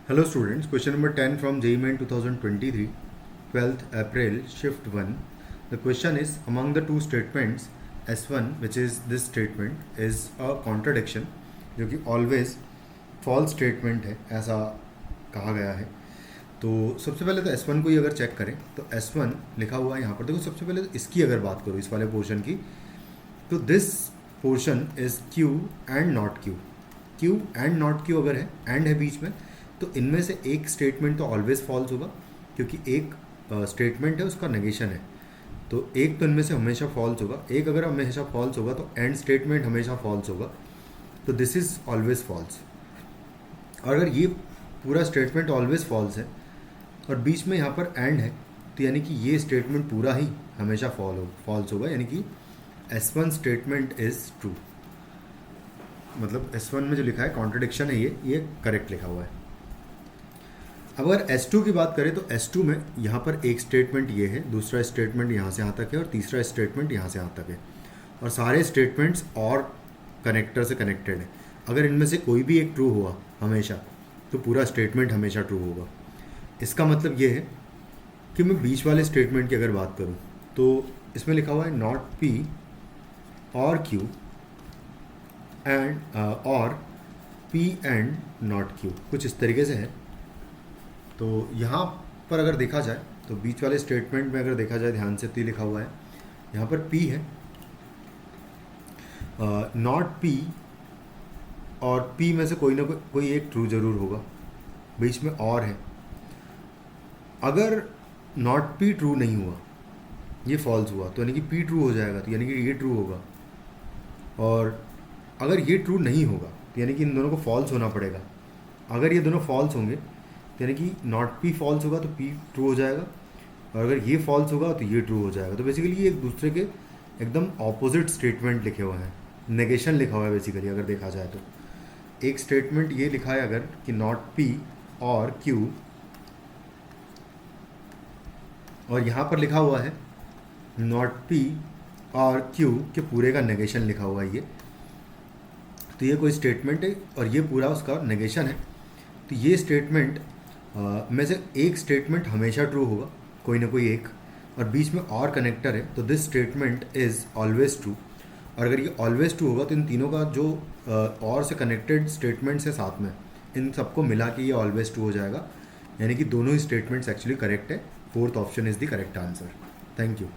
Hello students, question number 10 from JEE Main 2023, 12th April, shift 1. The question is, among the two statements, S1 which is this statement is a contradiction जो कि always false statement है ऐसा कहा गया है। तो सबसे पहले तो S1 को ही अगर चेक करें तो S1 लिखा हुआ है यहाँ पर। देखो सबसे पहले इसकी अगर बात करो इस वाले पोर्शन की, तो this portion is Q and not Q। Q and not Q अगर है, एंड है बीच में, तो इनमें से एक स्टेटमेंट तो ऑलवेज फॉल्स होगा क्योंकि एक स्टेटमेंट है उसका नेगेशन है। तो एक तो इनमें से हमेशा फॉल्स होगा, एक अगर हमेशा फॉल्स होगा तो एंड स्टेटमेंट हमेशा फॉल्स होगा, तो दिस इज़ ऑलवेज फॉल्स। और अगर ये पूरा स्टेटमेंट ऑलवेज फॉल्स है और बीच में यहाँ पर एंड है, तो यानी कि ये स्टेटमेंट पूरा ही हमेशा फॉल्स होगा, यानी कि S1 स्टेटमेंट इज़ ट्रू। मतलब S1 में जो लिखा है कॉन्ट्रडिक्शन है, ये करेक्ट लिखा हुआ है। अब अगर S2 की बात करें तो S2 में यहाँ पर एक स्टेटमेंट ये है, दूसरा स्टेटमेंट यहाँ से यहाँ तक है और तीसरा स्टेटमेंट यहाँ से यहाँ तक है, और सारे स्टेटमेंट्स और कनेक्टर से कनेक्टेड है। अगर इनमें से कोई भी एक ट्रू हुआ हमेशा, तो पूरा स्टेटमेंट हमेशा ट्रू होगा। इसका मतलब ये है कि मैं बीच वाले स्टेटमेंट की अगर बात करूँ तो इसमें लिखा हुआ है नॉट P और Q एंड और P एंड नॉट Q, कुछ इस तरीके से है। तो यहाँ पर अगर देखा जाए तो बीच वाले स्टेटमेंट में अगर देखा जाए ध्यान से, तो लिखा हुआ है यहाँ पर P है, नॉट P और P में से कोई ना कोई एक ट्रू जरूर होगा, बीच में और है। अगर नॉट P ट्रू नहीं हुआ, ये फॉल्स हुआ, तो यानी कि P ट्रू हो जाएगा, तो यानी कि ये ट्रू होगा। और अगर ये ट्रू नहीं होगा तो यानी कि इन दोनों को फॉल्स होना पड़ेगा। अगर ये दोनों फॉल्स होंगे यानी कि नॉट P फॉल्स होगा तो P ट्रू हो जाएगा, और अगर ये फॉल्स होगा तो ये ट्रू हो जाएगा। तो बेसिकली ये एक दूसरे के एकदम ऑपोजिट स्टेटमेंट लिखे हुए हैं, नेगेशन लिखा हुआ है बेसिकली अगर देखा जाए तो। एक स्टेटमेंट ये लिखा है अगर कि नॉट P और Q, और यहाँ पर लिखा हुआ है नॉट P और Q के पूरे का नेगेशन लिखा हुआ है ये, तो ये कोई स्टेटमेंट है और ये पूरा उसका नेगेशन है। तो ये स्टेटमेंट में से एक स्टेटमेंट हमेशा ट्रू होगा, कोई ना कोई एक, और बीच में और कनेक्टर है, तो this statement is always true. और अगर ये ऑलवेज ट्रू होगा तो इन तीनों का जो और से कनेक्टेड स्टेटमेंट्स है साथ में, इन सबको मिला के ये ऑलवेज ट्रू हो जाएगा, यानी कि दोनों ही स्टेटमेंट्स एक्चुअली करेक्ट है। Fourth option is the correct answer. Thank you.